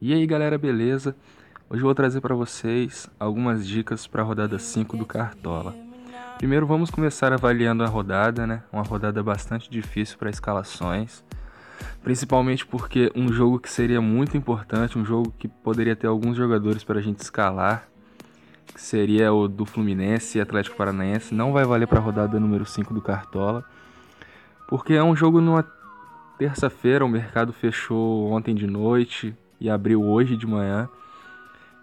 E aí galera, beleza? Hoje eu vou trazer para vocês algumas dicas para a rodada 5 do Cartola. Primeiro vamos começar avaliando a rodada, né? Uma rodada bastante difícil para escalações, principalmente porque um jogo que seria muito importante, um jogo que poderia ter alguns jogadores para a gente escalar, que seria o do Fluminense e Atlético Paranaense, não vai valer para a rodada número 5 do Cartola, porque é um jogo numa terça-feira, o mercado fechou ontem de noite e abriu hoje de manhã.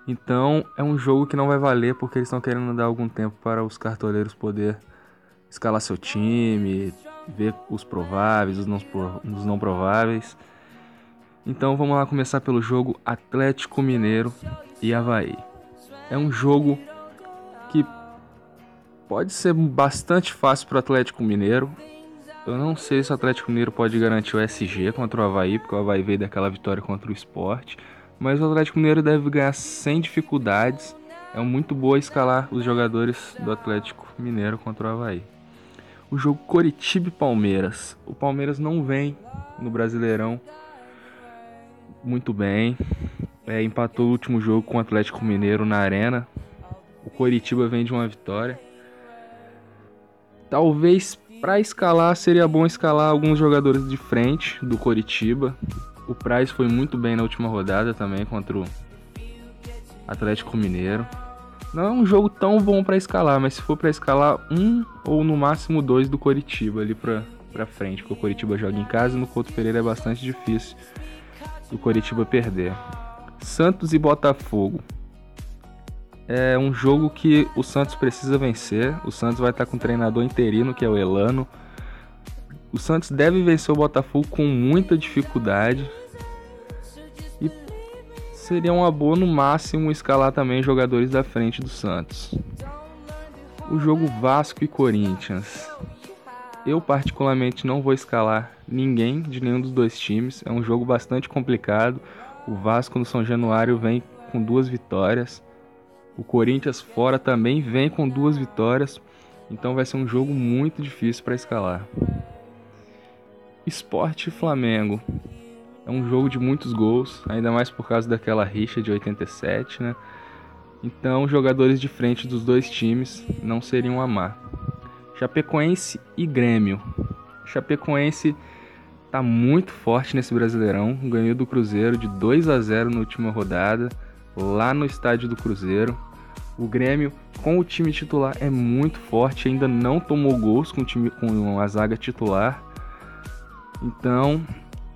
Então é um jogo que não vai valer porque eles estão querendo dar algum tempo para os cartoleiros poder escalar seu time, ver os prováveis, os não prováveis. Então vamos lá começar pelo jogo Atlético Mineiro e Avaí. É um jogo que pode ser bastante fácil para o Atlético Mineiro. Eu não sei se o Atlético Mineiro pode garantir o SG contra o Avaí, porque o Avaí veio daquela vitória contra o Sport. Mas o Atlético Mineiro deve ganhar sem dificuldades. É muito boa escalar os jogadores do Atlético Mineiro contra o Avaí. O jogo Coritiba e Palmeiras. O Palmeiras não vem no Brasileirão muito bem. Empatou o último jogo com o Atlético Mineiro na Arena. O Coritiba vem de uma vitória. Talvez para escalar seria bom escalar alguns jogadores de frente do Coritiba. O Praz foi muito bem na última rodada também contra o Atlético Mineiro. Não é um jogo tão bom para escalar, mas se for para escalar um ou no máximo dois do Coritiba ali para frente, porque o Coritiba joga em casa e no Couto Pereira é bastante difícil o Coritiba perder. Santos e Botafogo. É um jogo que o Santos precisa vencer. O Santos vai estar com um treinador interino, que é o Elano. O Santos deve vencer o Botafogo com muita dificuldade. E seria uma boa, no máximo, escalar também jogadores da frente do Santos. O jogo Vasco e Corinthians. Eu, particularmente, não vou escalar ninguém de nenhum dos dois times. É um jogo bastante complicado. O Vasco no São Januário vem com 2 vitórias. O Corinthians fora também vem com 2 vitórias. Então vai ser um jogo muito difícil para escalar. Sport e Flamengo. É um jogo de muitos gols, ainda mais por causa daquela rixa de 87, né? Então, jogadores de frente dos dois times não seriam a má. Chapecoense e Grêmio. Chapecoense tá muito forte nesse Brasileirão, ganhou do Cruzeiro de 2-0 na última rodada, lá no estádio do Cruzeiro. O Grêmio, com o time titular, é muito forte, ainda não tomou gols com a zaga titular. Então,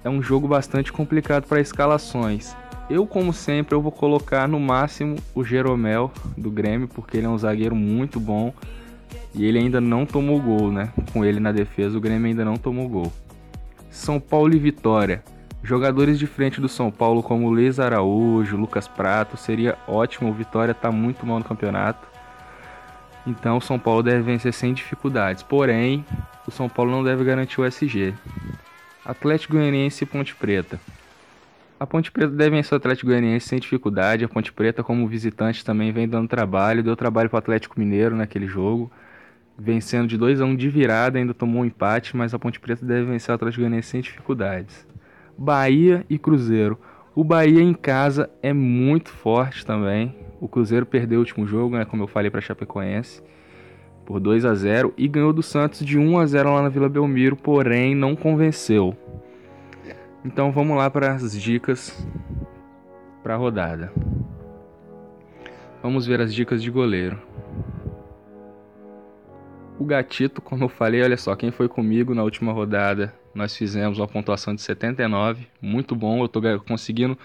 é um jogo bastante complicado para escalações. Eu, como sempre, eu vou colocar no máximo o Jeromel do Grêmio, porque ele é um zagueiro muito bom e ele ainda não tomou gol, né? Com ele na defesa, o Grêmio ainda não tomou gol. São Paulo e Vitória. Jogadores de frente do São Paulo como Luiz Araújo, Lucas Prato, seria ótimo. O Vitória está muito mal no campeonato. Então o São Paulo deve vencer sem dificuldades. Porém, o São Paulo não deve garantir o SG. Atlético Goianiense e Ponte Preta. A Ponte Preta deve vencer o Atlético Goianiense sem dificuldade. A Ponte Preta, como visitante, também vem dando trabalho. Deu trabalho para o Atlético Mineiro naquele jogo. Vencendo de 2-1 de virada, ainda tomou um empate, mas a Ponte Preta deve vencer o Atlético Goianiense sem dificuldades. Bahia e Cruzeiro. O Bahia em casa é muito forte também. O Cruzeiro perdeu o último jogo, né, como eu falei, para a Chapecoense, por 2-0 e ganhou do Santos de 1-0 lá na Vila Belmiro, porém não convenceu. Então vamos lá para as dicas para a rodada. Vamos ver as dicas de goleiro. O Gatito, como eu falei, olha só, quem foi comigo na última rodada, nós fizemos uma pontuação de 79, muito bom, eu estou conseguindo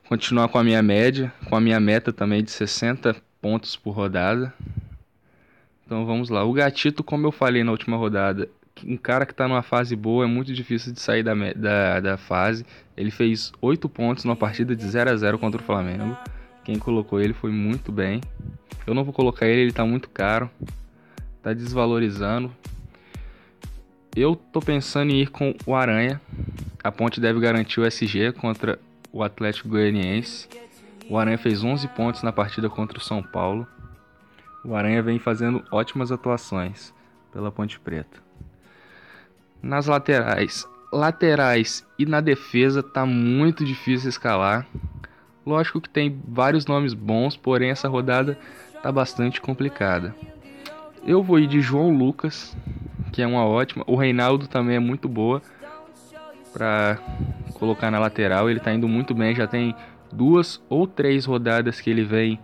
continuar com a minha média, com a minha meta também de 60 pontos por rodada. Então vamos lá, o Gatito, como eu falei na última rodada, um cara que está numa fase boa, é muito difícil de sair da fase. Ele fez 8 pontos numa partida de 0-0 contra o Flamengo, quem colocou ele foi muito bem. Eu não vou colocar ele está muito caro. Tá desvalorizando. Eu tô pensando em ir com o Aranha. A Ponte deve garantir o SG contra o Atlético Goianiense. O Aranha fez 11 pontos na partida contra o São Paulo. O Aranha vem fazendo ótimas atuações pela Ponte Preta. Nas laterais e na defesa tá muito difícil escalar. Lógico que tem vários nomes bons, porém essa rodada tá bastante complicada. Eu vou ir de João Lucas, que é uma ótima. O Reinaldo também é muito boa para colocar na lateral. Ele tá indo muito bem, já tem 2 ou 3 rodadas que ele vem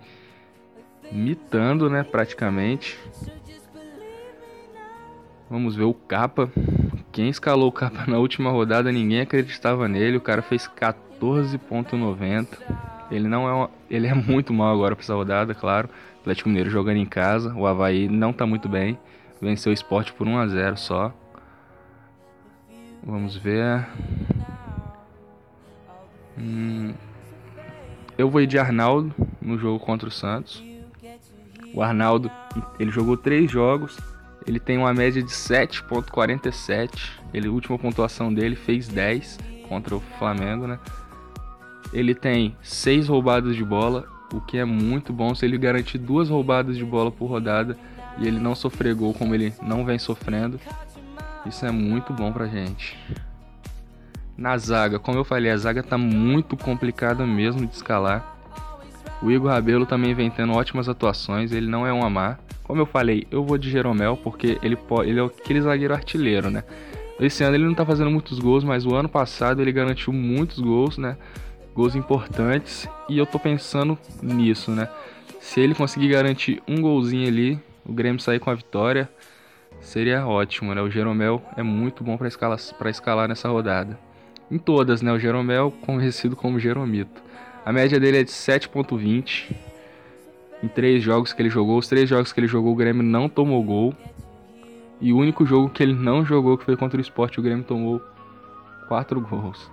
mitando, né, praticamente. Vamos ver o Capa. Quem escalou o Capa na última rodada, ninguém acreditava nele. O cara fez 14,90. Ele é muito mal agora para essa rodada, claro. Atlético Mineiro jogando em casa. O Avaí não tá muito bem. Venceu o Sport por 1-0 só. Vamos ver. Eu vou ir de Arnaldo no jogo contra o Santos. O Arnaldo, ele jogou 3 jogos. Ele tem uma média de 7,47. A última pontuação dele fez 10 contra o Flamengo, né? Ele tem 6 roubadas de bola, o que é muito bom. Se ele garantir 2 roubadas de bola por rodada e ele não sofrer gol como ele não vem sofrendo, isso é muito bom pra gente. Na zaga, como eu falei, a zaga tá muito complicada mesmo de escalar. O Igor Rabelo também vem tendo ótimas atuações, ele não é um amar. Como eu falei, eu vou de Jeromel porque ele é aquele zagueiro artilheiro, né? Esse ano ele não tá fazendo muitos gols, mas o ano passado ele garantiu muitos gols, né? Gols importantes, e eu tô pensando nisso, né? Se ele conseguir garantir um golzinho ali, o Grêmio sair com a vitória, seria ótimo, né? O Jeromel é muito bom para escalar nessa rodada. Em todas, né? O Jeromel, conhecido como Jeromito. A média dele é de 7,20 em 3 jogos que ele jogou. Os 3 jogos que ele jogou, o Grêmio não tomou gol. E o único jogo que ele não jogou, que foi contra o Sport, o Grêmio tomou 4 gols.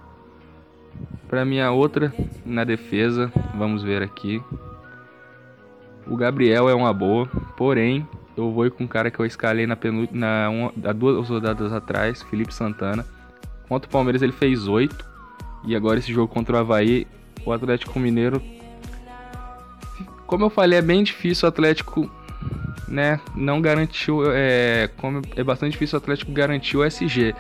Para minha outra, na defesa, vamos ver aqui. O Gabriel é uma boa, porém, eu vou ir com um cara que eu escalei há 2 rodadas atrás, Felipe Santana. Contra o Palmeiras ele fez 8. E agora esse jogo contra o Avaí, o Atlético Mineiro, como eu falei, é bem difícil o Atlético, né, não garantiu, como é bastante difícil o Atlético garantir o SG.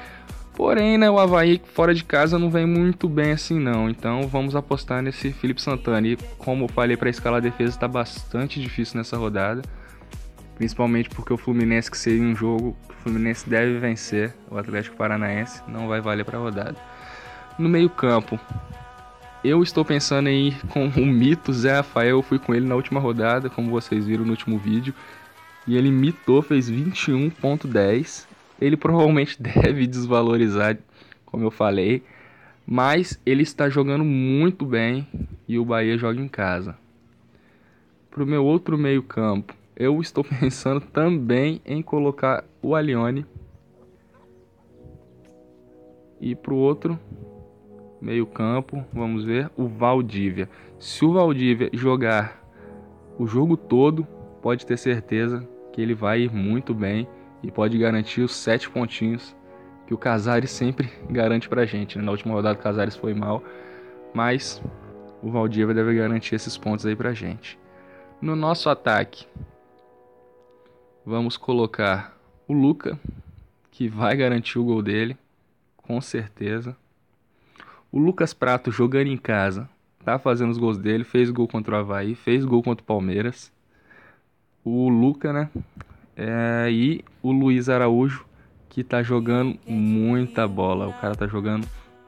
Porém, né, o Avaí fora de casa não vem muito bem assim não. Então vamos apostar nesse Felipe Santana. E como eu falei, para escalar a defesa está bastante difícil nessa rodada. Principalmente porque o Fluminense, que seria um jogo que o Fluminense deve vencer, o Atlético Paranaense, não vai valer para a rodada. No meio campo, eu estou pensando em ir com o mito Zé Rafael. Eu fui com ele na última rodada, como vocês viram no último vídeo. E ele mitou, fez 21,10. Ele provavelmente deve desvalorizar, como eu falei. Mas ele está jogando muito bem e o Bahia joga em casa. Para o meu outro meio campo, eu estou pensando também em colocar o Alione. E para o outro meio campo, vamos ver, o Valdívia. Se o Valdívia jogar o jogo todo, pode ter certeza que ele vai ir muito bem e pode garantir os 7 pontinhos que o Casares sempre garante pra gente, né? Na última rodada o Casares foi mal, mas o Valdívia deve garantir esses pontos aí pra gente. No nosso ataque, vamos colocar o Luca, que vai garantir o gol dele, com certeza. O Lucas Prato, jogando em casa, tá fazendo os gols dele, fez gol contra o Avaí, fez gol contra o Palmeiras. O Luca, né? E o Luiz Araújo, que tá jogando muita bola. O cara tá jogando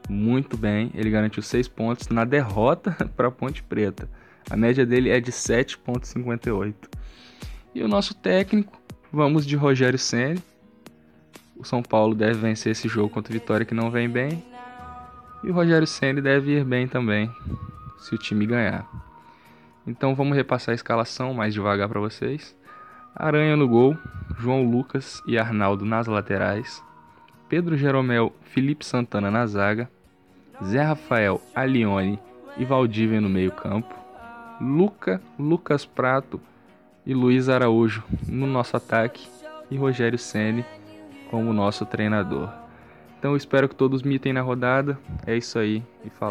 muito bem. Ele garantiu 6 pontos na derrota para Ponte Preta. A média dele é de 7,58. E o nosso técnico, vamos de Rogério Ceni. O São Paulo deve vencer esse jogo contra o Vitória, que não vem bem. E o Rogério Ceni deve ir bem também, se o time ganhar. Então vamos repassar a escalação mais devagar para vocês. Aranha no gol, João Lucas e Arnaldo nas laterais, Pedro Jeromel, Felipe Santana na zaga, Zé Rafael, Alione e Valdívia no meio campo, Lucas Prato e Luiz Araújo no nosso ataque e Rogério Ceni como nosso treinador. Então eu espero que todos mitem na rodada. É isso aí e falou.